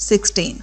16।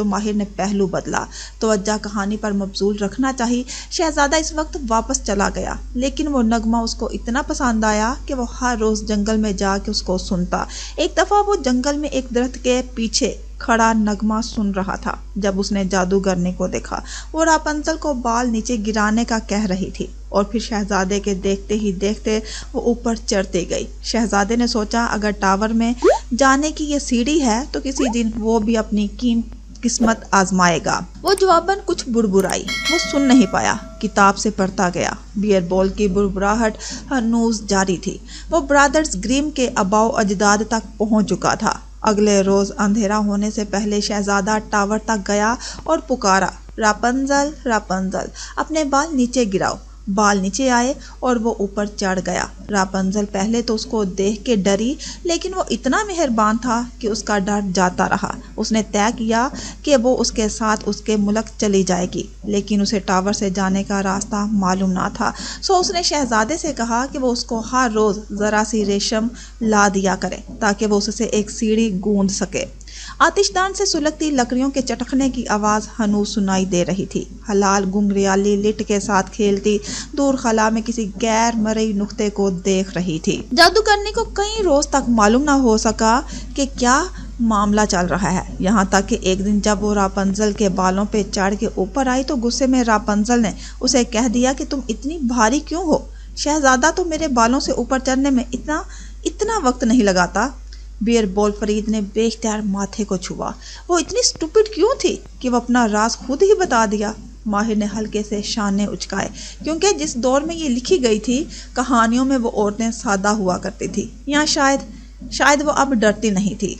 جو ماہر نے پہلو بدلا۔ توجہ کہانی پر مبذول رکھنا چاہیے۔ شہزادہ اس وقت واپس چلا گیا، لیکن وہ نغمہ اس کو اتنا پسند آیا کہ وہ ہر روز جنگل میں جا کے اس کو سنتا۔ ایک دفعہ وہ جنگل میں ایک درخت کے پیچھے کھڑا نغمہ سن رہا تھا جب اس نے جادوگرنی کو دیکھا۔ وہ راپنزل کو بال نیچے گرانے کا کہہ رہی تھی اور پھر شہزادے کے دیکھتے ہی دیکھتے وہ اوپر چڑھتی گئی۔ شہزادے نے سوچا اگر ٹاور میں جانے کی یہ سیڑھی ہے تو کسی دن وہ بھی اپنی قسمت آزمائے گا۔ وہ جواباً کچھ بڑبڑائی، وہ سن نہیں پایا، کتاب سے پڑھتا گیا۔ بیئر بول کی بڑبڑاہٹ ہنوز جاری تھی۔ وہ برادرز گریم کے آباؤ اجداد تک پہنچ چکا تھا۔ اگلے روز اندھیرا ہونے سے پہلے شہزادہ ٹاور تک گیا اور پکارا، راپنزل راپنزل، اپنے بال نیچے گراؤ۔ بال نیچے آئے اور وہ اوپر چڑھ گیا۔ راپنزل پہلے تو اس کو دیکھ کے ڈری، لیکن وہ اتنا مہربان تھا کہ اس کا ڈر جاتا رہا۔ اس نے طے کیا کہ وہ اس کے ساتھ اس کے ملک چلی جائے گی، لیکن اسے ٹاور سے جانے کا راستہ معلوم نہ تھا۔ سو اس نے شہزادے سے کہا کہ وہ اس کو ہر روز ذرا سی ریشم لا دیا کرے تاکہ وہ اس سے ایک سیڑھی گوند سکے۔ آتش دان سے سلگتی لکڑیوں کے چٹکنے کی آواز ہنوز سنائی دے رہی تھی۔ حلال گنگریالی لٹ کے ساتھ کھیلتی دور خلا میں کسی غیر مرئی نقطے کو دیکھ رہی تھی۔ جادوگرنی کو کئی روز تک معلوم نہ ہو سکا کہ کیا معاملہ چل رہا ہے، یہاں تک کہ ایک دن جب وہ راپنزل کے بالوں پہ چڑھ کے اوپر آئی تو غصے میں راپنزل نے اسے کہہ دیا کہ تم اتنی بھاری کیوں ہو؟ شہزادہ تو میرے بالوں سے اوپر چڑھنے میں اتنا وقت نہیں لگاتا۔ بیئر بول فرید نے بے اختیار ماتھے کو چھوا۔ وہ اتنی سٹوپڈ کیوں تھی کہ وہ اپنا راز خود ہی بتا دیا؟ ماہر نے ہلکے سے شانے اچکائے، کیونکہ جس دور میں یہ لکھی گئی تھی کہانیوں میں وہ عورتیں سادہ ہوا کرتی تھی، یا شاید وہ اب ڈرتی نہیں تھی۔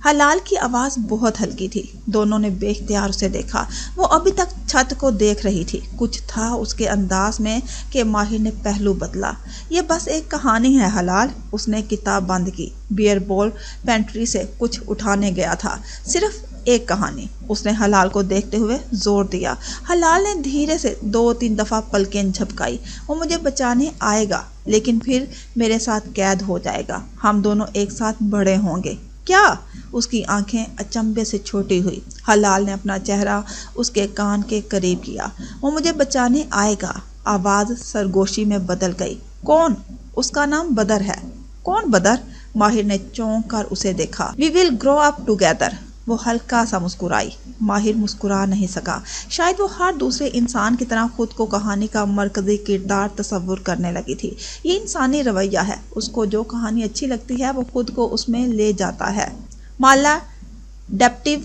حلال کی آواز بہت ہلکی تھی۔ دونوں نے بے اختیار اسے دیکھا۔ وہ ابھی تک چھت کو دیکھ رہی تھی۔ کچھ تھا اس کے انداز میں کہ ماہر نے پہلو بدلا۔ یہ بس ایک کہانی ہے حلال۔ اس نے کتاب بند کی۔ بیئر بول پینٹری سے کچھ اٹھانے گیا تھا۔ صرف ایک کہانی، اس نے حلال کو دیکھتے ہوئے زور دیا۔ حلال نے دھیرے سے 2-3 دفعہ پلکیں جھپکائی۔ وہ مجھے بچانے آئے گا، لیکن پھر میرے ساتھ قید ہو جائے گا۔ ہم دونوں ایک ساتھ بڑے ہوں گے۔ کیا؟ اس کی آنکھیں اچنبھے سے چھوٹی ہوئی۔ حلال نے اپنا چہرہ اس کے کان کے قریب کیا۔ وہ مجھے بچانے آئے گا۔ آواز سرگوشی میں بدل گئی۔ کون؟ اس کا نام بدر ہے۔ کون بدر؟ ماہر نے چونک کر اسے دیکھا۔ وی ول گرو اپ ٹوگیدر۔ وہ ہلکا سا مسکرائی۔ ماہر مسکرا نہیں سکا۔ شاید وہ ہر دوسرے انسان کی طرح خود کو کہانی کا مرکزی کردار تصور کرنے لگی تھی۔ یہ انسانی رویہ ہے، اس کو جو کہانی اچھی لگتی ہے وہ خود کو اس میں لے جاتا ہے۔ مالا ڈیپٹیو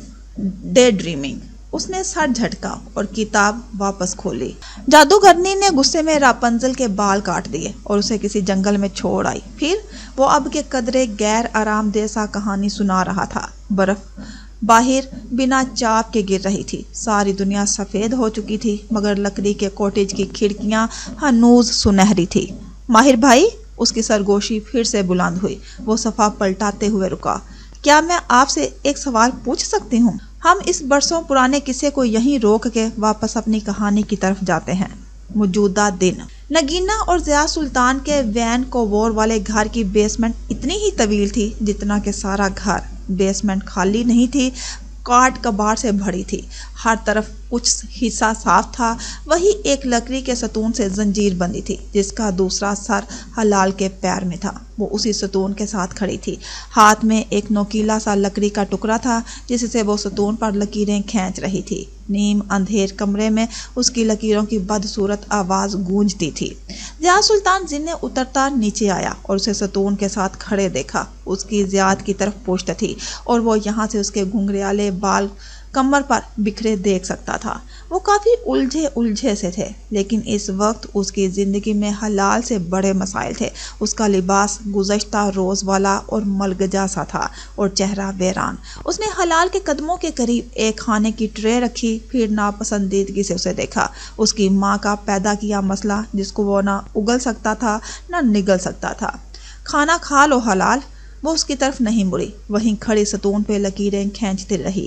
ڈے ڈریمنگ۔ اس نے سر جھٹکا اور کتاب واپس کھولی۔ جادوگرنی نے غصے میں راپنزل کے بال کاٹ دیے اور اسے کسی جنگل میں چھوڑ آئی۔ پھر وہ اب کے قدرے غیر آرام دہ سا کہانی سنا رہا تھا۔ برف باہر بنا چاپ کے گر رہی تھی۔ ساری دنیا سفید ہو چکی تھی، مگر لکڑی کے کوٹیج کی کھڑکیاں ہنوز سنہری تھی۔ ماہر بھائی، اس کی سرگوشی پھر سے بلند ہوئی۔ وہ صفحہ پلٹاتے ہوئے رکا۔ کیا میں آپ سے ایک سوال پوچھ سکتی ہوں؟ ہم اس برسوں پرانے قصے کو یہیں روک کے واپس اپنی کہانی کی طرف جاتے ہیں۔ موجودہ دن۔ نگینہ اور ضیاء سلطان کے وین کوور والے گھر کی بیسمنٹ اتنی ہی طویل تھی جتنا کہ سارا گھر۔ بیسمنٹ خالی نہیں تھی، کاٹ کباڑ سے بھری تھی۔ ہر طرف کچھ حصہ صاف تھا، وہی ایک لکڑی کے ستون سے زنجیر بندی تھی جس کا دوسرا سر حلال کے پیر میں تھا۔ وہ اسی ستون کے ساتھ کھڑی تھی۔ ہاتھ میں ایک نوکیلا سا لکڑی کا ٹکڑا تھا جس سے وہ ستون پر لکیریں کھینچ رہی تھی۔ نیم اندھیر کمرے میں اس کی لکیروں کی بدصورت آواز گونجتی تھی۔ ضیاء سلطان زنے اترتا نیچے آیا اور اسے ستون کے ساتھ کھڑے دیکھا۔ اس کی ضیاء کی طرف پشت تھی اور وہ یہاں سے اس کے گھنگریالے بال کمر پر بکھرے دیکھ سکتا تھا۔ وہ کافی الجھے سے تھے، لیکن اس وقت اس کی زندگی میں حلال سے بڑے مسائل تھے۔ اس کا لباس گزشتہ روز والا اور ملگجا سا تھا اور چہرہ ویران۔ اس نے حلال کے قدموں کے قریب ایک کھانے کی ٹرے رکھی، پھر ناپسندیدگی سے اسے دیکھا۔ اس کی ماں کا پیدا کیا مسئلہ جس کو وہ نہ اگل سکتا تھا نہ نگل سکتا تھا۔ کھانا کھا لو حلال۔ وہ اس کی طرف نہیں مڑی، وہیں کھڑی ستون پہ لکیریں کھینچتی رہی۔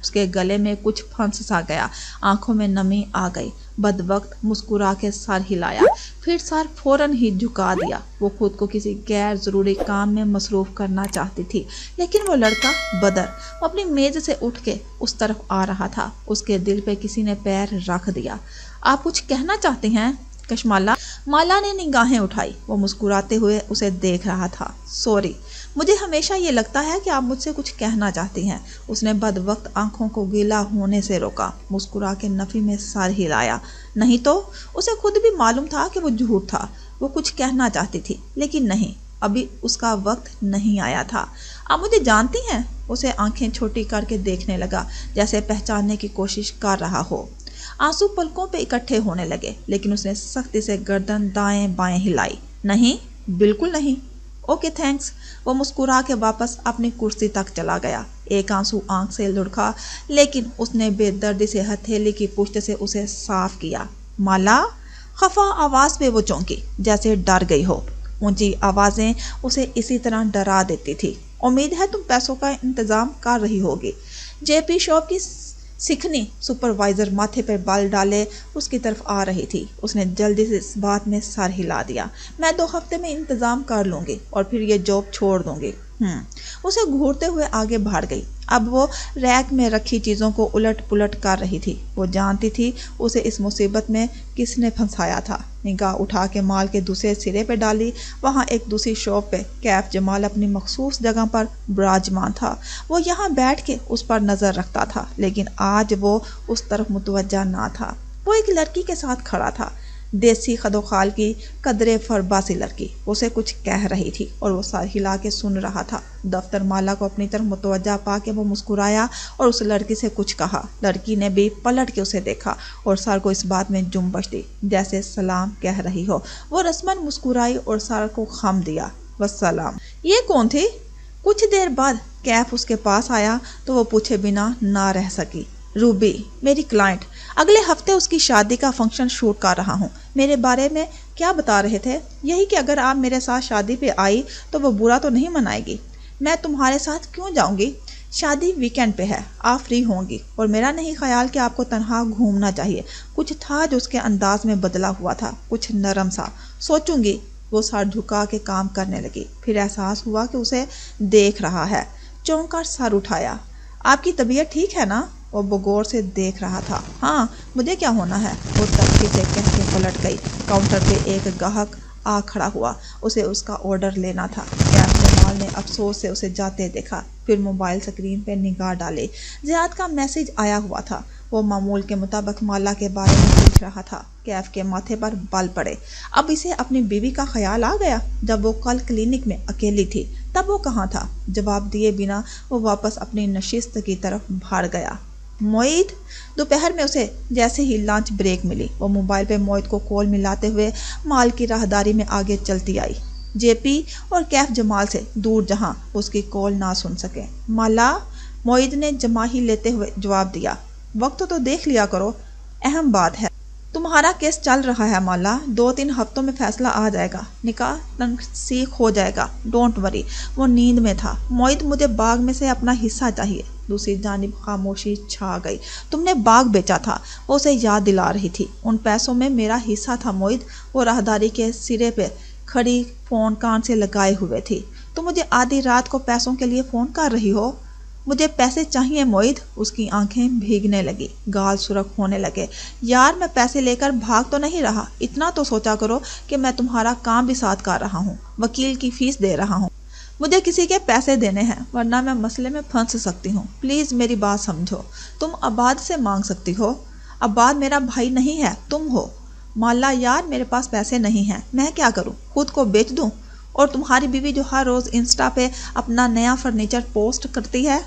اس کے گلے میں کچھ پھنس سا گیا، آنکھوں میں نمی آ گئی۔ بدوقت مسکرا کے سر ہلایا، پھر سر فوراً ہی جھکا دیا۔ وہ خود کو کسی غیر ضروری کام میں مصروف کرنا چاہتی تھی، لیکن وہ لڑکا بدر، وہ اپنی میز سے اٹھ کے اس طرف آ رہا تھا۔ اس کے دل پہ کسی نے پیر رکھ دیا۔ آپ کچھ کہنا چاہتے ہیں کشمالا؟ مالا نے نگاہیں اٹھائی، وہ مسکراتے ہوئے اسے دیکھ رہا تھا۔ سوری، مجھے ہمیشہ یہ لگتا ہے کہ آپ مجھ سے کچھ کہنا چاہتی ہیں۔ اس نے بدوقت آنکھوں کو گیلا ہونے سے روکا، مسکرا کے نفی میں سر ہلایا۔ نہیں تو؟ اسے خود بھی معلوم تھا کہ وہ جھوٹ تھا۔ وہ کچھ کہنا چاہتی تھی، لیکن نہیں، ابھی اس کا وقت نہیں آیا تھا۔ آپ مجھے جانتی ہیں؟ اسے آنکھیں چھوٹی کر کے دیکھنے لگا، جیسے پہچاننے کی کوشش کر رہا ہو۔ آنسو پلکوں پہ اکٹھے ہونے لگے، لیکن اس نے سختی سے گردن دائیں بائیں ہلائی۔ نہیں، بالکل نہیں۔ Okay thanks. وہ مسکرا کے واپس اپنی کرسی تک چلا گیا۔ ایک آنسو آنکھ سے لڑکا، لیکن اس نے بے دردی سے ہتھیلی کی پشت سے اسے صاف کیا۔ مالا؟ خفا آواز پہ وہ چونکی، جیسے ڈر گئی ہو۔ اونچی آوازیں اسے اسی طرح ڈرا دیتی تھی۔ امید ہے تم پیسوں کا انتظام کر رہی ہوگی۔ جے پی شاپ کی سکھنی سپروائزر ماتھے پر بال ڈالے اس کی طرف آ رہی تھی۔ اس نے جلدی سے اس بات میں سر ہلا دیا۔ میں 2 ہفتے میں انتظام کر لوں گی اور پھر یہ جاب چھوڑ دوں گی۔ اسے گھورتے ہوئے آگے بڑھ گئی۔ اب وہ ریک میں رکھی چیزوں کو الٹ پلٹ کر رہی تھی۔ وہ جانتی تھی اسے اس مصیبت میں کس نے پھنسایا تھا۔ نگاہ اٹھا کے مال کے دوسرے سرے پہ ڈالی۔ وہاں ایک دوسری شاپ پہ کیف جمال اپنی مخصوص جگہ پر براجمان تھا۔ وہ یہاں بیٹھ کے اس پر نظر رکھتا تھا، لیکن آج وہ اس طرف متوجہ نہ تھا۔ وہ ایک لڑکی کے ساتھ کھڑا تھا، دیسی خدوخال کی قدرے فربا سی لڑکی۔ اسے کچھ کہہ رہی تھی اور وہ سر ہلا کے سن رہا تھا۔ دفتر مالا کو اپنی طرف متوجہ پا کے وہ مسکرایا اور اس لڑکی سے کچھ کہا۔ لڑکی نے بھی پلٹ کے اسے دیکھا اور سر کو اس بات میں جنبش دی جیسے سلام کہہ رہی ہو۔ وہ رسماً مسکرائی اور سر کو خم دیا۔ والسلام۔ یہ کون تھی؟ کچھ دیر بعد کیف اس کے پاس آیا تو وہ پوچھے بنا نہ رہ سکی۔ روبی، میری کلائنٹ، اگلے ہفتے اس کی شادی کا فنکشن شوٹ کر رہا ہوں۔ میرے بارے میں کیا بتا رہے تھے؟ یہی کہ اگر آپ میرے ساتھ شادی پہ آئی تو وہ برا تو نہیں منائے گی۔ میں تمہارے ساتھ کیوں جاؤں گی؟ شادی ویکینڈ پہ ہے، آپ فری ہوں گی، اور میرا نہیں خیال کہ آپ کو تنہا گھومنا چاہیے۔ کچھ تھا جو اس کے انداز میں بدلا ہوا تھا، کچھ نرم سا۔ سوچوں گی۔ وہ سر جھکا کے کام کرنے لگی، پھر احساس ہوا کہ اسے دیکھ رہا ہے۔ چونک کر سر اٹھایا۔ آپ کی طبیعت ٹھیک ہے نا؟ وہ بغور سے دیکھ رہا تھا۔ ہاں، مجھے کیا ہونا ہے؟ وہ تختی سے کہہ کے پلٹ گئی۔ کاؤنٹر پہ ایک گاہک آ کھڑا ہوا، اسے اس کا آرڈر لینا تھا۔ کیف جمال نے افسوس سے اسے جاتے دیکھا، پھر موبائل اسکرین پہ نگاہ ڈالی۔ زیاد کا میسج آیا ہوا تھا۔ وہ معمول کے مطابق مالا کے بارے میں پوچھ رہا تھا۔ کیف کے ماتھے پر بل پڑے۔ اب اسے اپنی بیوی کا خیال آ گیا۔ جب وہ کل کلینک میں اکیلی تھی تب وہ کہاں تھا؟ جواب دیے بنا وہ واپس اپنی نشست کی طرف بھاگ گیا۔ موعید؟ دوپہر میں اسے جیسے ہی لنچ بریک ملی، وہ موبائل پہ موعید کو کال ملاتے ہوئے مال کی راہداری میں آگے چلتی آئی، جے پی اور کیف جمال سے دور جہاں اس کی کال نہ سن سکے۔ مالا؟ موعید نے جماہی لیتے ہوئے جواب دیا۔ وقت تو دیکھ لیا کرو، اہم بات ہے۔ تمہارا کیس چل رہا ہے مالا، 2-3 ہفتوں میں فیصلہ آ جائے گا، نکاح تنسیخ ہو جائے گا۔ Don't worry. وہ نیند میں تھا۔ موعید، مجھے باغ میں سے اپنا حصہ چاہیے۔ دوسری جانب خاموشی چھا گئی۔ تم نے باغ بیچا تھا، وہ اسے یاد دلا رہی تھی۔ ان پیسوں میں میرا حصہ تھا موعید۔ وہ راہداری کے سرے پہ کھڑی فون کان سے لگائے ہوئے تھی۔ تم مجھے آدھی رات کو پیسوں کے لیے فون کر رہی ہو؟ مجھے پیسے چاہیے موعید۔ اس کی آنکھیں بھیگنے لگی، گال سرخ ہونے لگے۔ یار، میں پیسے لے کر بھاگ تو نہیں رہا۔ اتنا تو سوچا کرو کہ میں تمہارا کام بھی ساتھ کر رہا ہوں، وکیل کی فیس دے رہا ہوں۔ مجھے کسی کے پیسے دینے ہیں، ورنہ میں مسئلے میں پھنس سکتی ہوں۔ پلیز میری بات سمجھو۔ تم عباد سے مانگ سکتی ہو۔ عباد میرا بھائی نہیں ہے، تم ہو۔ مالا، یار میرے پاس پیسے نہیں ہیں، میں کیا کروں؟ خود کو بیچ دوں؟ اور تمہاری بیوی جو ہر روز انسٹا پہ اپنا نیا فرنیچر پوسٹ کرتی ہے،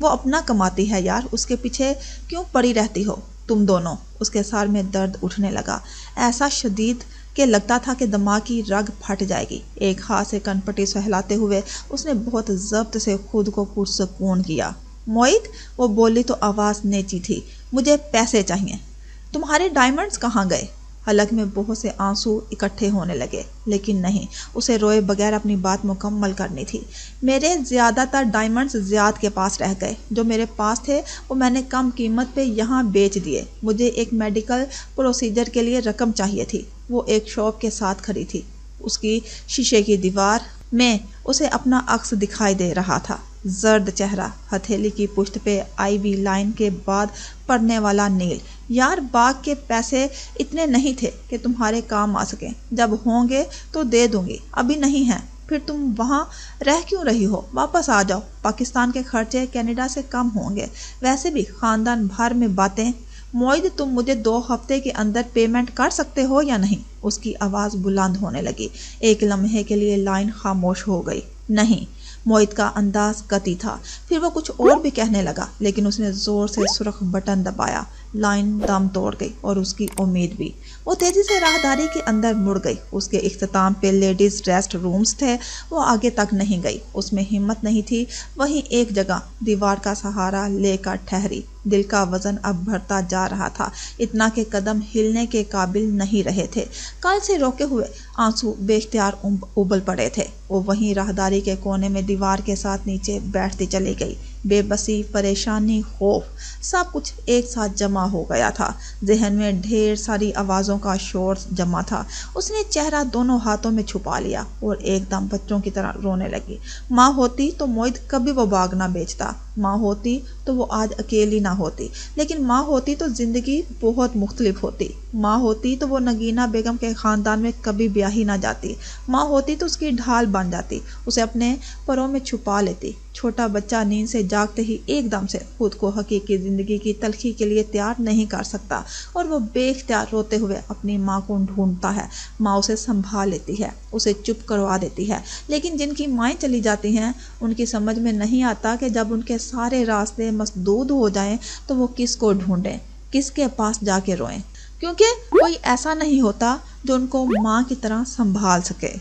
وہ اپنا کماتی ہے یار، اس کے پیچھے کیوں پڑی رہتی ہو تم دونوں؟ اس کے سر میں درد اٹھنے لگا، ایسا شدید کہ لگتا تھا کہ دماغ کی رگ پھٹ جائے گی۔ ایک ہاتھ سے کنپٹی سہلاتے ہوئے اس نے بہت ضبط سے خود کو پرسکون کیا۔ موعید؟ وہ بولی تو آواز نیچی تھی۔ مجھے پیسے چاہیے۔ تمہارے ڈائمنڈز کہاں گئے؟ حلق میں بہت سے آنسو اکٹھے ہونے لگے، لیکن نہیں، اسے روئے بغیر اپنی بات مکمل کرنی تھی۔ میرے زیادہ تر ڈائمنڈز زیاد کے پاس رہ گئے، جو میرے پاس تھے وہ میں نے کم قیمت پہ یہاں بیچ دیے۔ مجھے ایک میڈیکل پروسیجر کے لیے رقم چاہیے تھی۔ وہ ایک شاپ کے ساتھ کھڑی تھی، اس کی شیشے کی دیوار میں اسے اپنا عکس دکھائی دے رہا تھا، زرد چہرہ، ہتھیلی کی پشت پہ آئی وی لائن کے بعد پڑنے والا نیل۔ یار باغ کے پیسے اتنے نہیں تھے کہ تمہارے کام آ سکیں، جب ہوں گے تو دے دوں گی، ابھی نہیں ہیں۔ پھر تم وہاں رہ کیوں رہی ہو؟ واپس آ جاؤ، پاکستان کے خرچے کینیڈا سے کم ہوں گے، ویسے بھی خاندان بھر میں باتیں۔ معید، تم مجھے 2 ہفتے کے اندر پیمنٹ کر سکتے ہو یا نہیں؟ اس کی آواز بلند ہونے لگی۔ ایک لمحے کے لیے لائن خاموش ہو گئی۔ نہیں، معید کا انداز قطعی تھا۔ پھر وہ کچھ اور بھی کہنے لگا، لیکن اس نے زور سے سرخ بٹن دبایا۔ لائن دم توڑ گئی اور اس کی امید بھی۔ وہ تیزی سے راہداری کے اندر مڑ گئی۔ اس کے اختتام پہ لیڈیز ریسٹ رومز تھے، وہ آگے تک نہیں گئی، اس میں ہمت نہیں تھی۔ وہیں ایک جگہ دیوار کا سہارا لے کر ٹھہری۔ دل کا وزن اب بڑھتا جا رہا تھا، اتنا کہ قدم ہلنے کے قابل نہیں رہے تھے۔ کل سے روکے ہوئے آنسو بے اختیار ابل پڑے تھے۔ وہ وہیں راہداری کے کونے میں دیوار کے ساتھ نیچے بیٹھتی چلی گئی۔ بے بسی، پریشانی، خوف، سب کچھ ایک ساتھ جمع ہو گیا تھا۔ ذہن میں ڈھیر ساری آوازوں کا شور جمع تھا۔ اس نے چہرہ دونوں ہاتھوں میں چھپا لیا اور ایک دم بچوں کی طرح رونے لگی۔ ماں ہوتی تو معید کبھی وہ باغ نہ بیچتا، ماں ہوتی تو وہ آج اکیلی نہ ہوتی، لیکن ماں ہوتی تو زندگی بہت مختلف ہوتی۔ ماں ہوتی تو وہ نگینہ بیگم کے خاندان میں کبھی بیاہی نہ جاتی۔ ماں ہوتی تو اس کی ڈھال بن جاتی، اسے اپنے پروں میں چھپا لیتی۔ چھوٹا بچہ نیند سے جاگتے ہی ایک دم سے خود کو حقیقی زندگی کی تلخی کے لیے تیار نہیں کر سکتا، اور وہ بے اختیار روتے ہوئے اپنی ماں کو ڈھونڈتا ہے۔ ماں اسے سنبھال لیتی ہے، اسے چپ کروا دیتی ہے، لیکن جن کی مائیں چلی جاتی ہیں ان کی سمجھ میں نہیں آتا کہ جب ان کے سارے راستے مسدود ہو جائیں تو وہ کس کو ڈھونڈیں، کس کے پاس جا کے روئیں، کیونکہ کوئی ایسا نہیں ہوتا جو ان کو ماں کی طرح سنبھال سکے۔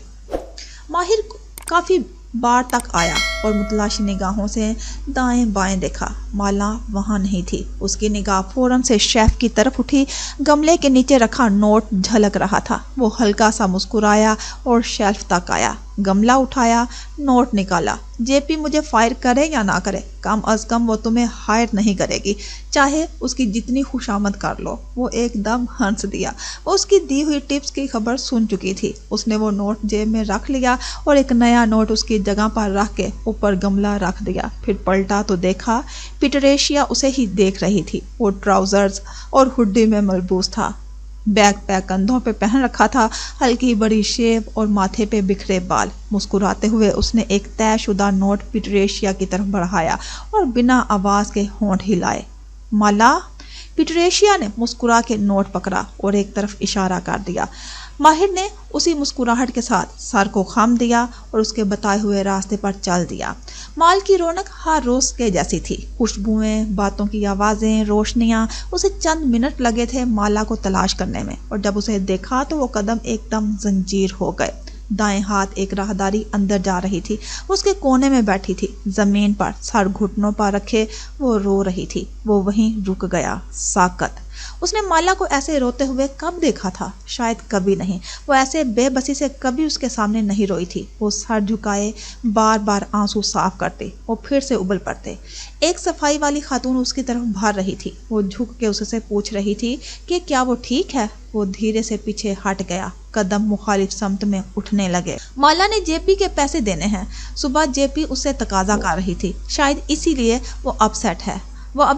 ماہر کافی بار تک آیا اور متلاشی نگاہوں سے دائیں بائیں دیکھا۔ مالا وہاں نہیں تھی۔ اس کی نگاہ فوراً سے شیف کی طرف اٹھی۔ گملے کے نیچے رکھا نوٹ جھلک رہا تھا۔ وہ ہلکا سا مسکرایا اور شیلف تک آیا، گملہ اٹھایا، نوٹ نکالا۔ جے پی مجھے فائر کرے یا نہ کرے، کم از کم وہ تمہیں ہائر نہیں کرے گی، چاہے اس کی جتنی خوشامد کر لو۔ وہ ایک دم ہنس دیا۔ وہ اس کی دی ہوئی ٹپس کی خبر سن چکی تھی۔ اس نے وہ نوٹ جیب میں رکھ لیا اور ایک نیا نوٹ اس کی جگہ پر رکھ کے اوپر گملہ رکھ دیا۔ پھر پلٹا تو دیکھا پیٹریشیا اسے ہی دیکھ رہی تھی۔ وہ ٹراؤزرز اور ہڈی میں ملبوس تھا، بیگ پیک کندھوں پہ پہن رکھا تھا، ہلکی بڑی شیب اور ماتھے پہ بکھرے بال۔ مسکراتے ہوئے اس نے ایک طے شدہ نوٹ پیٹریشیا کی طرف بڑھایا اور بنا آواز کے ہونٹ ہلائے۔ مالا؟ پیٹریشیا نے مسکرا کے نوٹ پکڑا اور ایک طرف اشارہ کر دیا۔ ماہر نے اسی مسکراہٹ کے ساتھ سر کو خم دیا اور اس کے بتائے ہوئے راستے پر چل دیا۔ مال کی رونق ہر روز کے جیسی تھی، خوشبوئیں، باتوں کی آوازیں، روشنیاں۔ اسے چند منٹ لگے تھے مالا کو تلاش کرنے میں، اور جب اسے دیکھا تو وہ قدم ایک دم زنجیر ہو گئے۔ دائیں ہاتھ ایک راہداری اندر جا رہی تھی، اس کے کونے میں بیٹھی تھی، زمین پر سر گھٹنوں پر رکھے وہ رو رہی تھی۔ وہ وہیں رک گیا، ساکت۔ اس نے مالا کو ایسے روتے ہوئے کب دیکھا تھا؟ شاید کبھی نہیں۔ وہ ایسے بے بسی سے کبھی اس کے سامنے نہیں روئی تھی۔ وہ سر جھکائے بار بار آنسو صاف کرتے، وہ پھر سے ابل پڑتے۔ ایک صفائی والی خاتون اس کی طرف بھر رہی تھی۔ وہ جھک کے اس سے پوچھ رہی تھی کہ کیا وہ ٹھیک ہے؟ وہ دھیرے سے پیچھے ہٹ گیا، قدم مخالف سمت میں اٹھنے لگے۔ مالا نے جے پی کے پیسے دینے ہیں۔ صبح جے پی اس سے تقاضا کر رہی تھی، شاید اسی لیے وہ اپ سیٹ ہے۔ وہ اب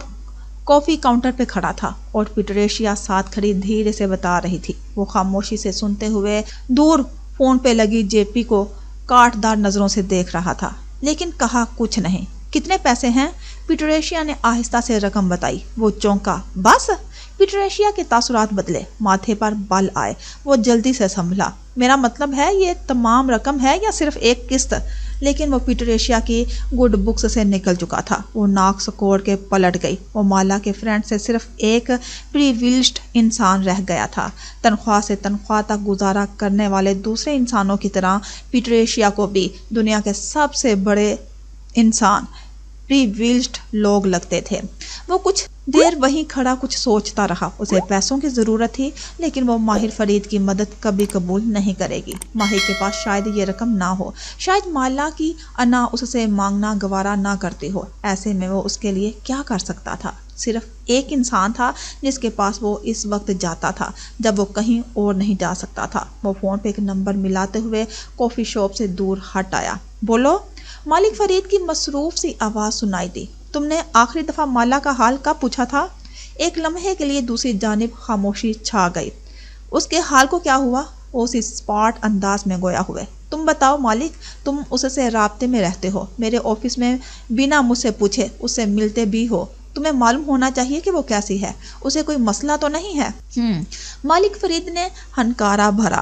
کافی کاؤنٹر پہ کھڑا تھا اور پیٹریشیا ساتھ کھڑی دھیرے سے بتا رہی تھی۔ وہ خاموشی سے سنتے ہوئے دور فون پہ لگی جے پی کو کاٹ دار نظروں سے دیکھ رہا تھا، لیکن کہا کچھ نہیں۔ کتنے پیسے ہیں؟ پیٹریشیا نے آہستہ سے رقم بتائی۔ وہ چونکا۔ بس؟ پیٹریشیا کے تاثرات بدلے، ماتھے پر بل آئے۔ وہ جلدی سے سنبھلا۔ میرا مطلب ہے یہ تمام رقم ہے یا صرف ایک قسط؟ لیکن وہ پیٹریشیا کی گڈ بکس سے نکل چکا تھا۔ وہ ناک سکوڑ کے پلٹ گئی۔ وہ مالا کے فرینڈ سے صرف ایک پریویلیجڈ انسان رہ گیا تھا۔ تنخواہ سے تنخواہ تک گزارا کرنے والے دوسرے انسانوں کی طرح پیٹریشیا کو بھی دنیا کے سب سے بڑے انسان پریویلیجڈ لوگ لگتے تھے۔ وہ کچھ دیر وہیں کھڑا کچھ سوچتا رہا. اسے پیسوں کی ضرورت تھی لیکن وہ ماہر فرید کی مدد کبھی قبول نہیں کرے گی. ماہر کے پاس شاید یہ رقم نہ ہو، شاید مالا کی انا اس سے مانگنا گوارا نہ کرتی ہو. ایسے میں وہ اس کے لیے کیا کر سکتا تھا؟ صرف ایک انسان تھا جس کے پاس وہ اس وقت جاتا تھا جب وہ کہیں اور نہیں جا سکتا تھا. وہ فون پہ ایک نمبر ملاتے ہوئے کافی شاپ سے دور ہٹ آیا. بولو. مالک فرید کی مصروف سی آواز سنائی دی. تم نے آخری دفعہ مالا کا حال کب پوچھا تھا؟ ایک لمحے کے لیے دوسری جانب خاموشی چھا گئی. اس کے حال کو کیا ہوا؟ وہ اسی اسپاٹ انداز میں گویا ہوئے. تم بتاؤ مالک، تم اس سے رابطے میں رہتے ہو، میرے آفس میں بنا مجھ سے پوچھے اس سے ملتے بھی ہو. تمہیں معلوم ہونا چاہیے کہ وہ کیسی ہے. اسے کوئی مسئلہ تو نہیں ہے؟ مالک فرید نے ہنکارا بھرا.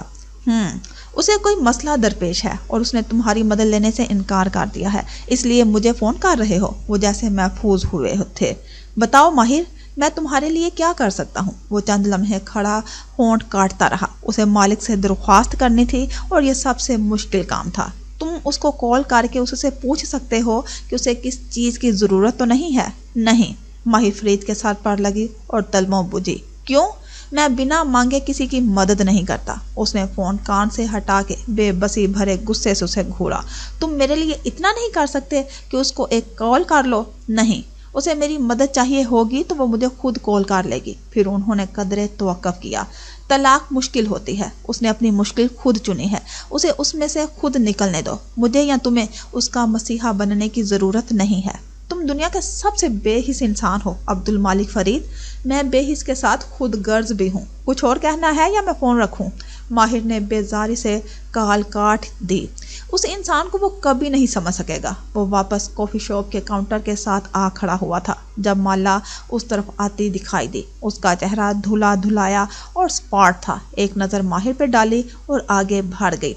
اسے کوئی مسئلہ درپیش ہے اور اس نے تمہاری مدد لینے سے انکار کر دیا ہے، اس لیے مجھے فون کر رہے ہو. وہ جیسے محفوظ ہوئے تھے. بتاؤ ماہر، میں تمہارے لیے کیا کر سکتا ہوں؟ وہ چند لمحے کھڑا ہونٹ کاٹتا رہا. اسے مالک سے درخواست کرنی تھی اور یہ سب سے مشکل کام تھا. تم اس کو کال کر کے اس سے پوچھ سکتے ہو کہ اسے کس چیز کی ضرورت تو نہیں ہے. نہیں. ماہر فرید کے سر پر لگی اور تلموں بجھی. کیوں؟ میں بنا مانگے کسی کی مدد نہیں کرتا. اس نے فون کان سے ہٹا کے بے بسی بھرے غصے سے اسے گھورا. تم میرے لیے اتنا نہیں کر سکتے کہ اس کو ایک کال کر لو؟ نہیں. اسے میری مدد چاہیے ہوگی تو وہ مجھے خود کال کر لے گی. پھر انہوں نے قدرے توقف کیا. طلاق مشکل ہوتی ہے. اس نے اپنی مشکل خود چنی ہے. اسے اس میں سے خود نکلنے دو. مجھے یا تمہیں اس کا مسیحا بننے کی ضرورت نہیں ہے. تم دنیا کے سب سے بے حس انسان ہو عبد المالک فرید. میں بے حس کے ساتھ خود غرض بھی ہوں. کچھ اور کہنا ہے یا میں فون رکھوں؟ ماہر نے بیزاری سے کال کاٹ دی. اس انسان کو وہ کبھی نہیں سمجھ سکے گا. وہ واپس کافی شاپ کے کاؤنٹر کے ساتھ آ کھڑا ہوا تھا جب مالا اس طرف آتی دکھائی دی. اس کا چہرہ دھلا دھلایا اور سپاٹ تھا. ایک نظر ماہر پہ ڈالی اور آگے بڑھ گئی.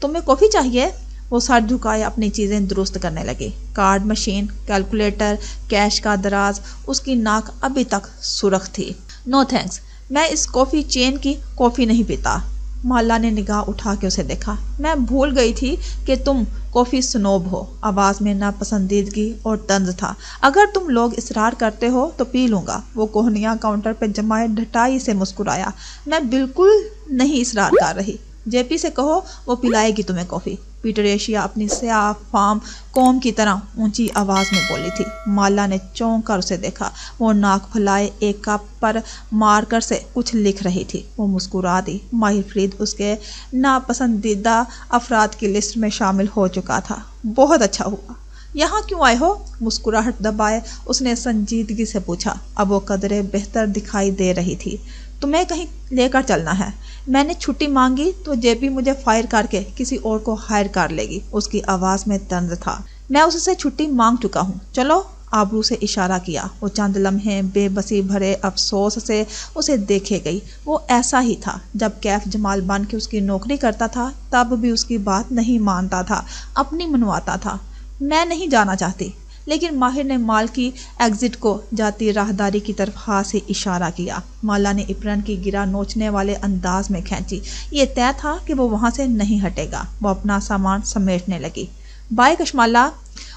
تمہیں کافی چاہیے؟ وہ سر جھکائے اپنی چیزیں درست کرنے لگی. کارڈ مشین، کیلکولیٹر، کیش کا دراز. اس کی ناک ابھی تک سرخ تھی. نو تھینکس، میں اس کافی چین کی کافی نہیں پیتا. مالا نے نگاہ اٹھا کے اسے دیکھا. میں بھول گئی تھی کہ تم کافی سنوب ہو. آواز میں ناپسندیدگی اور طنز تھا. اگر تم لوگ اصرار کرتے ہو تو پی لوں گا. وہ کوہنیاں کاؤنٹر پہ جمائے ڈھٹائی سے مسکرایا. میں بالکل نہیں اصرار کر رہی. جے پی سے کہو وہ پلائے گی تمہیں کافی. پیٹریشیا اپنی سیاہ فام قوم کی طرح اونچی آواز میں بولی تھی. مالا نے چونک کر اسے دیکھا. وہ ناک پھلائے ایک کپ پر مارکر سے کچھ لکھ رہی تھی. وہ مسکرا دی. ماہر فرید اس کے ناپسندیدہ افراد کی لسٹ میں شامل ہو چکا تھا. بہت اچھا ہوا. یہاں کیوں آئے ہو؟ مسکراہٹ دبائے اس نے سنجیدگی سے پوچھا. اب وہ قدرے بہتر دکھائی دے رہی تھی. تمہیں کہیں لے کر چلنا ہے. میں نے چھٹی مانگی تو جے پی مجھے فائر کر کے کسی اور کو ہائر کر لے گی. اس کی آواز میں طنز تھا. میں اس سے چھٹی مانگ چکا ہوں. چلو. آبرو سے اشارہ کیا. وہ چند لمحے بے بسی بھرے افسوس سے اسے دیکھے گئی. وہ ایسا ہی تھا جب کیف جمال بن کے اس کی نوکری کرتا تھا. تب بھی اس کی بات نہیں مانتا تھا، اپنی منواتا تھا. میں نہیں جانا چاہتی. لیکن ماہر نے مال کی ایگزٹ کو جاتی راہداری کی طرف ہاتھ سے اشارہ کیا. مالا نے اپرن کی گرا نوچنے والے انداز میں کھینچی. یہ طے تھا کہ وہ وہاں سے نہیں ہٹے گا. وہ اپنا سامان سمیٹنے لگی. بائے کشمالا.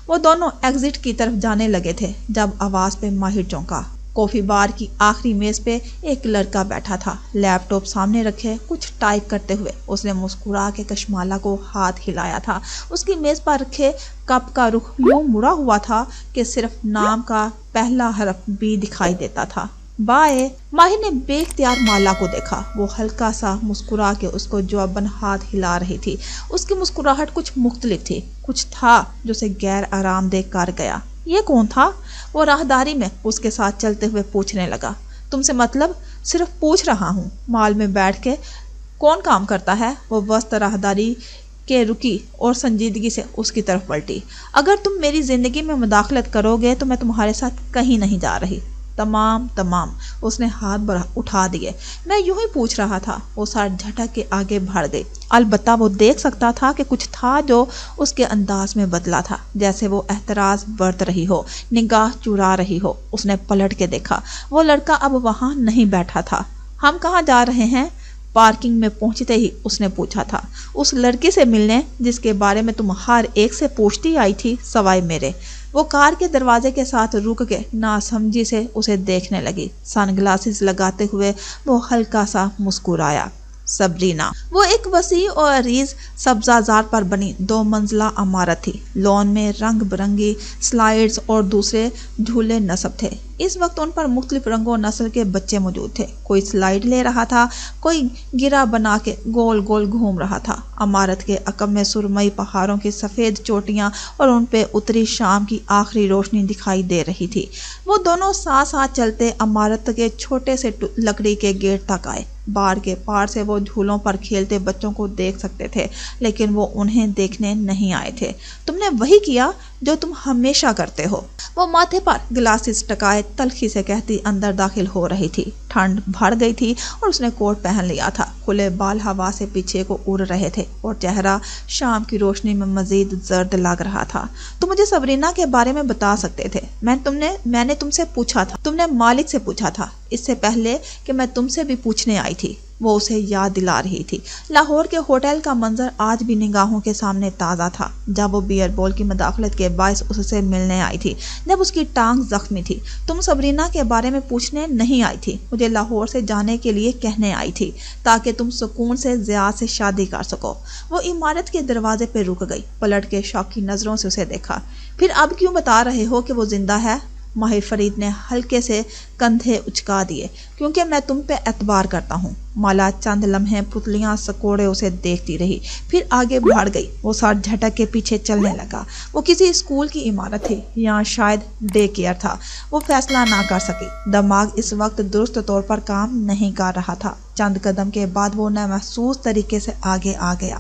وہ دونوں ایگزٹ کی طرف جانے لگے تھے جب آواز پہ ماہر چونکا. کافی بار کی آخری میز پہ ایک لڑکا بیٹھا تھا، لیپ ٹاپ سامنے رکھے کچھ ٹائپ کرتے ہوئے. اس نے مسکرا کے کشمالا کو ہاتھ ہلایا تھا. اس کی میز پر رکھے کپ کا رخ یوں مڑا ہوا تھا کہ صرف نام کا پہلا حرف بھی دکھائی دیتا تھا. بائے. ماہر نے بے اختیار مالا کو دیکھا. وہ ہلکا سا مسکرا کے اس کو جواباً ہاتھ ہلا رہی تھی. اس کی مسکراہٹ کچھ مختلف تھی. کچھ تھا جو اسے غیر آرام دہ کر گیا. یہ کون تھا؟ وہ راہداری میں اس کے ساتھ چلتے ہوئے پوچھنے لگا. تم سے مطلب؟ صرف پوچھ رہا ہوں. مال میں بیٹھ کے کون کام کرتا ہے؟ وہ وسط راہداری کے رکی اور سنجیدگی سے اس کی طرف پلٹی. اگر تم میری زندگی میں مداخلت کرو گے تو میں تمہارے ساتھ کہیں نہیں جا رہی. تمام. اس نے ہاتھ اٹھا دیے. میں یوں ہی پوچھ رہا تھا. وہ سر جھٹک کے آگے بڑھ گئی. البتہ وہ دیکھ سکتا تھا کہ کچھ تھا جو اس کے انداز میں بدلا تھا، جیسے وہ احتراز برت رہی ہو، نگاہ چرا رہی ہو. اس نے پلٹ کے دیکھا. وہ لڑکا اب وہاں نہیں بیٹھا تھا. ہم کہاں جا رہے ہیں؟ پارکنگ میں پہنچتے ہی اس نے پوچھا تھا. اس لڑکی سے ملنے جس کے بارے میں تم ہر ایک سے پوچھتی آئی تھی سوائے میرے. وہ کار کے دروازے کے ساتھ رک کے ناسمجھی سے اسے دیکھنے لگی۔ سن گلاسز لگاتے ہوئے وہ ہلکا سا مسکرایا۔ سبرینا وہ ایک وسیع اور عریض سبزہ زار پر بنی 2 منزلہ عمارت تھی۔ لون میں رنگ برنگی سلائیڈز اور دوسرے جھولے نصب تھے۔ اس وقت ان پر مختلف رنگ و نسل کے بچے موجود تھے۔ کوئی سلائیڈ لے رہا تھا، کوئی گرا بنا کے گول گول گھوم رہا تھا۔ عمارت کے عقب میں سرمئی پہاڑوں کی سفید چوٹیاں اور ان پہ اتری شام کی آخری روشنی دکھائی دے رہی تھی۔ وہ دونوں ساتھ ساتھ چلتے عمارت کے چھوٹے سے لکڑی کے گیٹ تک آئے۔ باڑ کے پار سے وہ جھولوں پر کھیلتے بچوں کو دیکھ سکتے تھے، لیکن وہ انہیں دیکھنے نہیں آئے تھے۔ تم نے وہی کیا جو تم ہمیشہ کرتے ہو، وہ ماتھے پر گلاسز ٹکائے تلخی سے کہتی اندر داخل ہو رہی تھی۔ ٹھنڈ بڑھ گئی تھی اور اس نے کوٹ پہن لیا تھا۔ کھلے بال ہوا سے پیچھے کو اڑ رہے تھے اور چہرہ شام کی روشنی میں مزید زرد لگ رہا تھا۔ تم مجھے سبرینا کے بارے میں بتا سکتے تھے۔ میں نے تم سے پوچھا تھا، تم نے مالک سے پوچھا تھا، اس سے پہلے کہ میں تم سے بھی پوچھنے آئی تھی۔ وہ اسے یاد دلا رہی تھی۔ لاہور کے ہوٹل کا منظر آج بھی نگاہوں کے سامنے تازہ تھا، جب وہ بیئر بول کی مداخلت کے باعث اس سے ملنے آئی تھی، جب اس کی ٹانگ زخمی تھی۔ تم سبرینا کے بارے میں پوچھنے نہیں آئی تھی، مجھے لاہور سے جانے کے لیے کہنے آئی تھی تاکہ تم سکون سے زیاد سے شادی کر سکو۔ وہ عمارت کے دروازے پہ رک گئی، پلٹ کے شوقی نظروں سے اسے دیکھا۔ پھر اب کیوں بتا رہے ہو کہ وہ زندہ ہے؟ ماہر فرید نے ہلکے سے کندھے اچکا دیے۔ کیونکہ میں تم پہ اعتبار کرتا ہوں۔ مالا چند لمحے پتلیاں سکوڑے اسے دیکھتی رہی، پھر آگے بڑھ گئی۔ وہ سر جھٹک کے پیچھے چلنے لگا۔ وہ کسی اسکول کی عمارت تھی یا شاید ڈے کیئر تھا، وہ فیصلہ نہ کر سکی۔ دماغ اس وقت درست طور پر کام نہیں کر رہا تھا۔ چند قدم کے بعد وہ نامحسوس طریقے سے آگے آ گیا۔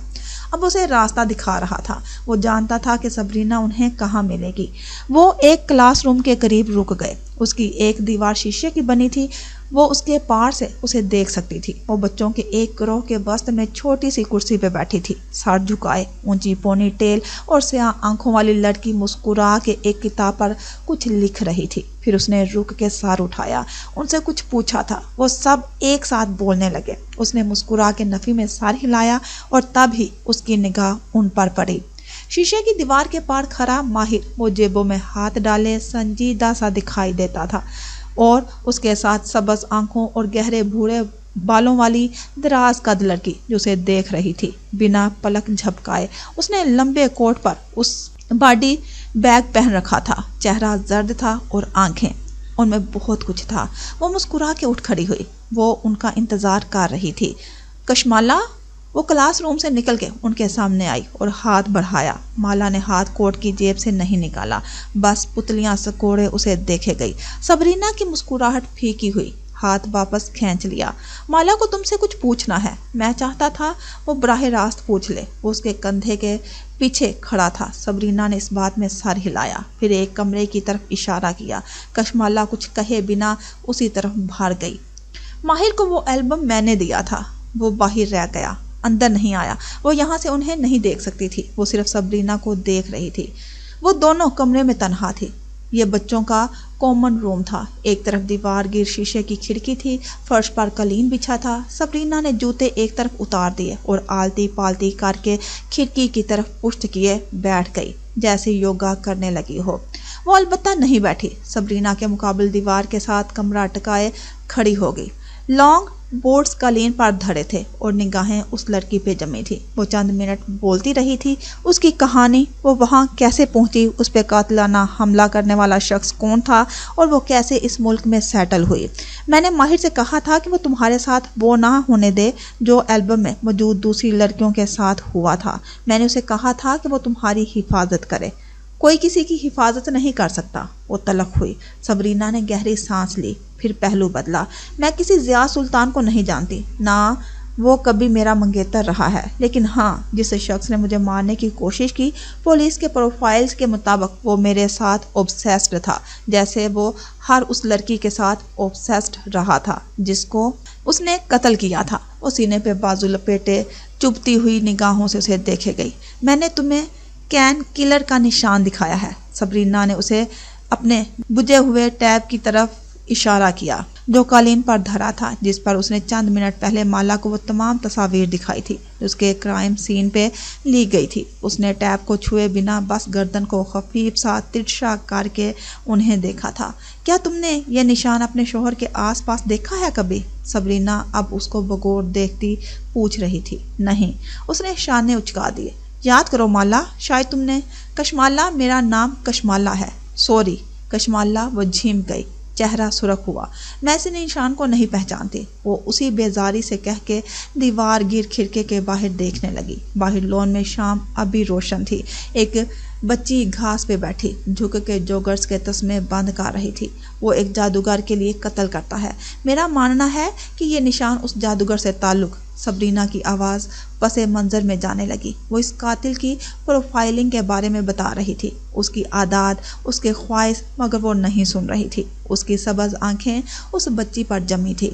اب اسے راستہ دکھا رہا تھا۔ وہ جانتا تھا کہ سبرینا انہیں کہاں ملے گی۔ وہ ایک کلاس روم کے قریب رک گئے۔ اس کی ایک دیوار شیشے کی بنی تھی، وہ اس کے پار سے اسے دیکھ سکتی تھی۔ وہ بچوں کے ایک گروہ کے وسط میں چھوٹی سی کرسی پہ بیٹھی تھی، سر جھکائے، اونچی پونی ٹیل اور سیاہ آنکھوں والی لڑکی مسکرا کے ایک کتاب پر کچھ لکھ رہی تھی۔ پھر اس نے رک کے سر اٹھایا، ان سے کچھ پوچھا تھا۔ وہ سب ایک ساتھ بولنے لگے۔ اس نے مسکرا کے نفی میں سر ہلایا اور تب ہی اس کی نگاہ ان پر پڑی۔ شیشے کی دیوار کے پار کھڑا ماہر، وہ جیبوں میں ہاتھ ڈالے سنجیدہ سا دکھائی دیتا تھا، اور اس کے ساتھ سبز آنکھوں اور گہرے بھورے بالوں والی دراز قد لڑکی جو اسے دیکھ رہی تھی بنا پلک جھپکائے۔ اس نے لمبے کوٹ پر اس باڈی بیگ پہن رکھا تھا، چہرہ زرد تھا اور آنکھیں، ان میں بہت کچھ تھا۔ وہ مسکرا کے اٹھ کھڑی ہوئی، وہ ان کا انتظار کر رہی تھی۔ کشمالا، وہ کلاس روم سے نکل کے ان کے سامنے آئی اور ہاتھ بڑھایا۔ مالا نے ہاتھ کوٹ کی جیب سے نہیں نکالا، بس پتلیاں سکوڑے اسے دیکھے گئی۔ سبرینا کی مسکراہٹ پھیکی ہوئی، ہاتھ واپس کھینچ لیا۔ مالا کو تم سے کچھ پوچھنا ہے۔ میں چاہتا تھا وہ براہ راست پوچھ لے، وہ اس کے کندھے کے پیچھے کھڑا تھا۔ سبرینا نے اس بات میں سر ہلایا، پھر ایک کمرے کی طرف اشارہ کیا۔ کشمالا کچھ کہے بنا اسی طرف بھاگ گئی۔ ماہر کو وہ البم میں نے دیا تھا، وہ باہر رہ گیا، اندر نہیں آیا۔ وہ یہاں سے انہیں نہیں دیکھ سکتی تھی، وہ صرف سبرینا کو دیکھ رہی تھی۔ وہ دونوں کمرے میں تنہا تھی۔ یہ بچوں کا کامن روم تھا۔ ایک طرف دیوار گیر شیشے کی کھڑکی تھی، فرش پر قالین بچھا تھا۔ سبرینا نے جوتے ایک طرف اتار دیے اور آلتی پالتی کر کے کھڑکی کی طرف پشت کیے بیٹھ گئی، جیسے یوگا کرنے لگی ہو۔ وہ البتہ نہیں بیٹھی، سبرینا کے مقابل دیوار کے ساتھ کمرہ ٹکائے کھڑی ہو گئی۔ لانگ بورڈز قالین پر دھڑے تھے اور نگاہیں اس لڑکی پہ جمی تھی۔ وہ چند منٹ بولتی رہی تھی، اس کی کہانی، وہ وہاں کیسے پہنچی، اس پہ قاتلانہ حملہ کرنے والا شخص کون تھا اور وہ کیسے اس ملک میں سیٹل ہوئی۔ میں نے ماہر سے کہا تھا کہ وہ تمہارے ساتھ وہ نہ ہونے دے جو البم میں موجود دوسری لڑکیوں کے ساتھ ہوا تھا۔ میں نے اسے کہا تھا کہ وہ تمہاری حفاظت کرے۔ کوئی کسی کی حفاظت نہیں کر سکتا۔ وہ تلخ ہوئی۔ سبرینا نے گہری سانس لی، پھر پہلو بدلا۔ میں کسی ضیاء سلطان کو نہیں جانتی، نہ وہ کبھی میرا منگیتر رہا ہے، لیکن ہاں، جس شخص نے مجھے مارنے کی کوشش کی، پولیس کے پروفائلز کے مطابق وہ میرے ساتھ اوبسیسڈ تھا، جیسے وہ ہر اس لڑکی کے ساتھ اوبسیسڈ رہا تھا جس کو اس نے قتل کیا تھا۔ وہ سینے پہ بازو لپیٹے چبھتی ہوئی نگاہوں سے اسے دیکھے گئی۔ میں نے تمہیں کین کلر کا نشان دکھایا ہے۔ سبرینا نے اسے اپنے بجھے ہوئے ٹیب کی طرف اشارہ کیا جو قالین پر دھرا تھا، جس پر اس نے چند منٹ پہلے مالا کو وہ تمام تصاویر دکھائی تھی جو اس کے کرائم سین پہ لی گئی تھی۔ اس نے ٹیپ کو چھوئے بنا بس گردن کو خفیف سا ترچھا کر کے انہیں دیکھا تھا۔ کیا تم نے یہ نشان اپنے شوہر کے آس پاس دیکھا ہے کبھی؟ سبرینا اب اس کو بغور دیکھتی پوچھ رہی تھی۔ نہیں، اس نے شانے اچکا دیے۔ یاد کرو مالا، شاید تم نے۔ کشمالا، میرا نام کشمالا ہے۔ سوری کشمالا، وہ جھیم گئی، چہرہ سرخ ہوا۔ میں اس نشان کو نہیں پہچانتی، وہ اسی بیزاری سے کہہ کے دیوار گیر کھڑکی کے باہر دیکھنے لگی۔ باہر لون میں شام ابھی روشن تھی۔ ایک بچی گھاس پہ بیٹھی جھک کے جوگرز کے تسمے بند کر رہی تھی۔ وہ ایک جادوگر کے لیے قتل کرتا ہے۔ میرا ماننا ہے کہ یہ نشان اس جادوگر سے تعلق۔ سبرینا کی آواز پس منظر میں جانے لگی۔ وہ اس قاتل کی پروفائلنگ کے بارے میں بتا رہی تھی، اس کی عادات، اس کے خواہش، مگر وہ نہیں سن رہی تھی۔ اس کی سبز آنکھیں اس بچی پر جمی تھی۔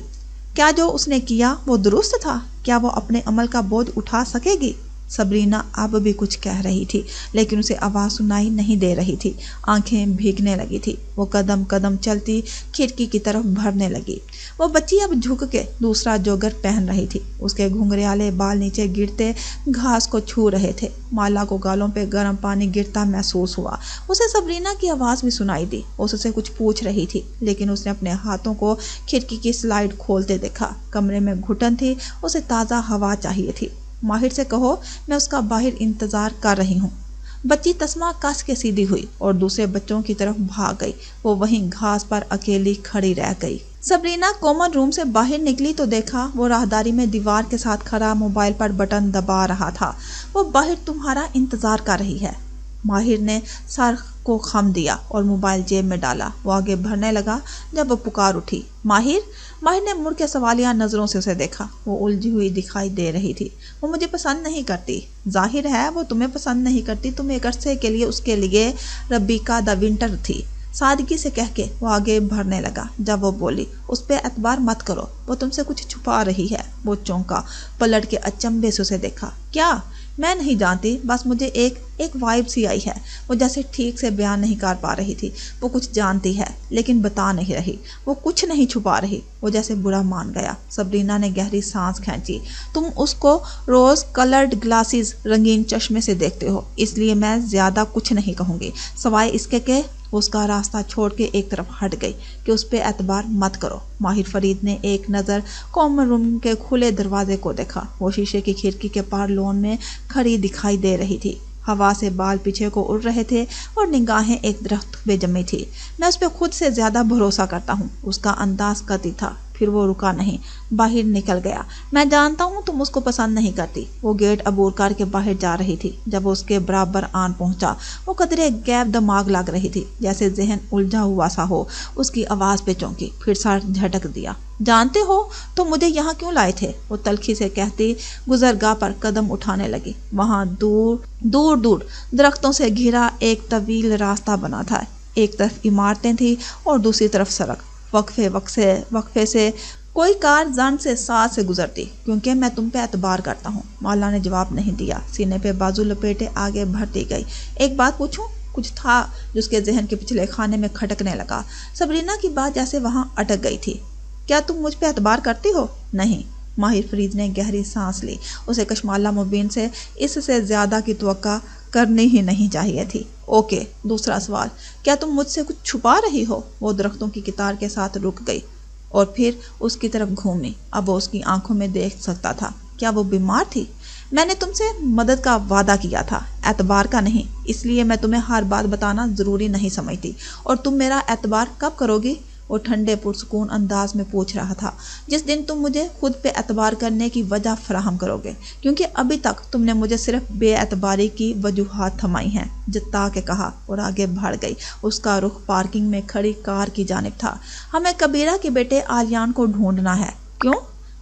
کیا جو اس نے کیا وہ درست تھا؟ کیا وہ اپنے عمل کا بوجھ اٹھا سکے گی؟ سبرینا اب بھی کچھ کہہ رہی تھی لیکن اسے آواز سنائی نہیں دے رہی تھی۔ آنکھیں بھیگنے لگی تھی۔ وہ قدم قدم چلتی کھڑکی کی طرف بڑھنے لگی۔ وہ بچی اب جھک کے دوسرا جوگر پہن رہی تھی۔ اس کے گھنگریالے بال نیچے گرتے گھاس کو چھو رہے تھے۔ مالا کو گالوں پہ گرم پانی گرتا محسوس ہوا۔ اسے سبرینا کی آواز بھی سنائی دی۔ اس سے کچھ پوچھ رہی تھی لیکن اس نے اپنے ہاتھوں کو کھڑکی کی سلائیڈ کھولتے دیکھا۔ کمرے میں گھٹن تھی، اسے تازہ ہوا چاہیے تھی۔ ماہر سے کہو میں اس کا باہر انتظار کر رہی ہوں۔ بچی تسمہ کس کے سیدھی ہوئی اور دوسرے بچوں کی طرف بھاگ گئی۔ وہ وہیں گھاس پر اکیلی کھڑی رہ گئی۔ سبرینا کامن روم سے باہر نکلی تو دیکھا وہ راہداری میں دیوار کے ساتھ کھڑا موبائل پر بٹن دبا رہا تھا۔ وہ باہر تمہارا انتظار کر رہی ہے۔ ماہر نے سر کو خم دیا اور موبائل جیب میں ڈالا۔ وہ آگے بڑھنے لگا جب وہ پکار اٹھی، ماہر۔ ماہر نے مڑ کے سوالیہ نظروں سے اسے دیکھا۔ وہ الجھی ہوئی دکھائی دے رہی تھی۔ وہ مجھے پسند نہیں کرتی۔ ظاہر ہے وہ تمہیں پسند نہیں کرتی۔ تم ایک عرصے کے لیے اس کے لیے ربیکا دا ونٹر تھی۔ سادگی سے کہہ کے وہ آگے بڑھنے لگا۔ جب وہ بولی، اس پہ اعتبار مت کرو، وہ تم سے کچھ چھپا رہی ہے۔ وہ چونکا، پلٹ کے اچنبے سے اسے دیکھا۔ کیا؟ میں نہیں جانتی، بس مجھے ایک وائب سی آئی ہے۔ وہ جیسے ٹھیک سے بیان نہیں کر پا رہی تھی۔ وہ کچھ جانتی ہے لیکن بتا نہیں رہی۔ وہ کچھ نہیں چھپا رہی۔ وہ جیسے برا مان گیا۔ سبرینا نے گہری سانس کھینچی۔ تم اس کو روز کلرڈ گلاسز، رنگین چشمے سے دیکھتے ہو، اس لیے میں زیادہ کچھ نہیں کہوں گی سوائے اس کے کہ اس کا راستہ چھوڑ کے ایک طرف ہٹ گئی کہ اس پہ اعتبار مت کرو۔ ماہر فرید نے ایک نظر کامن روم کے کھلے دروازے کو دیکھا۔ وہ شیشے کی کھڑکی کے پار لون میں کھڑی دکھائی دے رہی تھی۔ ہوا سے بال پیچھے کو اڑ رہے تھے اور نگاہیں ایک درخت پہ جمی تھی۔ میں اس پہ خود سے زیادہ بھروسہ کرتا ہوں۔ اس کا انداز قطعی تھا۔ پھر وہ رکا نہیں، باہر نکل گیا۔ میں جانتا ہوں تم اس کو پسند نہیں کرتی۔ وہ گیٹ عبور کر کے باہر جا رہی تھی۔ جب وہ اس کے برابر آن پہنچا، وہ قدرے غیب دماغ لگ رہی تھی، جیسے ذہن الجھا ہوا سا ہو۔ اس کی آواز پہ چونکی، پھر سر جھٹک دیا۔ جانتے ہو تو مجھے یہاں کیوں لائے تھے؟ وہ تلخی سے کہتی گزرگاہ پر قدم اٹھانے لگی۔ وہاں دور دور درختوں سے گھرا ایک طویل راستہ بنا تھا۔ ایک طرف عمارتیں تھیں اور دوسری طرف سڑک۔ وقفے سے کوئی کار زن سے ساتھ سے گزرتی۔ کیونکہ میں تم پہ اعتبار کرتا ہوں۔ مالا نے جواب نہیں دیا۔ سینے پہ بازو لپیٹے آگے بڑھتی گئی۔ ایک بات پوچھوں؟ کچھ تھا جو اس کے ذہن کے پچھلے خانے میں کھٹکنے لگا۔ سبرینا کی بات جیسے وہاں اٹک گئی تھی۔ کیا تم مجھ پہ اعتبار کرتی ہو؟ نہیں۔ ماہر فرید نے گہری سانس لی۔ اسے کشمالا مبین سے اس سے زیادہ کی توقع کرنی ہی نہیں چاہیے تھی۔ اوکے، دوسرا سوال، کیا تم مجھ سے کچھ چھپا رہی ہو؟ وہ درختوں کی قطار کے ساتھ رک گئی اور پھر اس کی طرف گھومی۔ اب وہ اس کی آنکھوں میں دیکھ سکتا تھا۔ کیا وہ بیمار تھی؟ میں نے تم سے مدد کا وعدہ کیا تھا، اعتبار کا نہیں، اس لیے میں تمہیں ہر بات بتانا ضروری نہیں سمجھتی۔ اور تم میرا اعتبار کب کرو گی؟ وہ ٹھنڈے پرسکون انداز میں پوچھ رہا تھا۔ جس دن تم مجھے خود پہ اعتبار کرنے کی وجہ فراہم کرو گے، کیونکہ ابھی تک تم نے مجھے صرف بے اعتباری کی وجوہات تھمائی ہیں، جتا کے کہا اور آگے بڑھ گئی۔ اس کا رخ پارکنگ میں کھڑی کار کی جانب تھا۔ ہمیں کبیرہ کے بیٹے آلیان کو ڈھونڈنا ہے۔ کیوں؟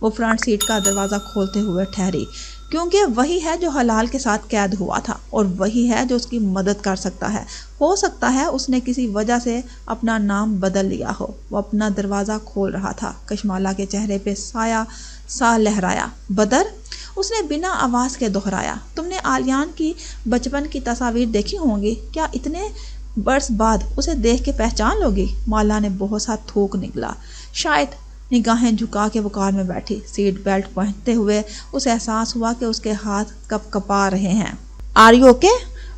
وہ فرنٹ سیٹ کا دروازہ کھولتے ہوئے ٹھہری۔ کیونکہ وہی ہے جو حلال کے ساتھ قید ہوا تھا اور وہی ہے جو اس کی مدد کر سکتا ہے۔ ہو سکتا ہے اس نے کسی وجہ سے اپنا نام بدل لیا ہو۔ وہ اپنا دروازہ کھول رہا تھا۔ کشمالا کے چہرے پہ سایہ سا لہرایا۔ بدر؟ اس نے بنا آواز کے دہرایا۔ تم نے آلیان کی بچپن کی تصاویر دیکھی ہوں گی۔ کیا اتنے برس بعد اسے دیکھ کے پہچان لوگی؟ مالا نے بہت سا تھوک نکلا، شاید۔ نگاہیں جھکا کے وہ کار میں بیٹھی، سیٹ بیلٹ پہنتے ہوئے اسے احساس ہوا کہ اس کے ہاتھ کپ کپا رہے ہیں۔ Are you okay?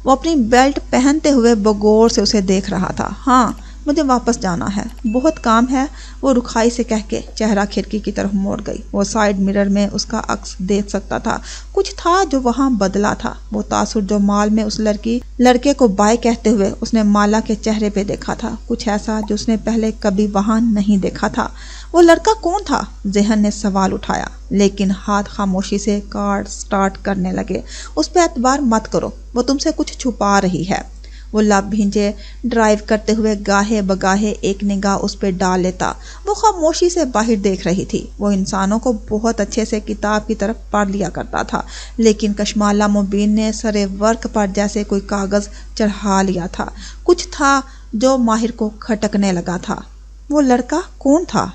وہ اپنی بیلٹ پہنتے ہوئے بغور سے اسے دیکھ رہا تھا۔ ہاں، مجھے واپس جانا ہے، بہت کام ہے، وہ رکھائی سے کہہ کے چہرہ کھڑکی کی طرف موڑ گئی۔ وہ سائیڈ مرر میں اس کا عکس دیکھ سکتا تھا۔ کچھ تھا جو وہاں بدلا تھا، وہ تاثر جو مال میں اس لڑکے کو بائے کہتے ہوئے اس نے مالا کے چہرے پہ دیکھا تھا، کچھ ایسا جو اس نے پہلے کبھی وہاں نہیں دیکھا تھا۔ وہ لڑکا کون تھا؟ ذہن نے سوال اٹھایا، لیکن ہاتھ خاموشی سے کار سٹارٹ کرنے لگے۔ اس پہ اعتبار مت کرو، وہ تم سے کچھ چھپا رہی ہے۔ وہ لب بھینجے ڈرائیو کرتے ہوئے گاہے بگاہے ایک نگاہ اس پہ ڈال لیتا۔ وہ خاموشی سے باہر دیکھ رہی تھی۔ وہ انسانوں کو بہت اچھے سے کتاب کی طرف پڑھ لیا کرتا تھا، لیکن کشمالہ مبین نے سرے ورق پر جیسے کوئی کاغذ چڑھا لیا تھا۔ کچھ تھا جو ماہر کو کھٹکنے لگا تھا۔ وہ لڑکا کون تھا؟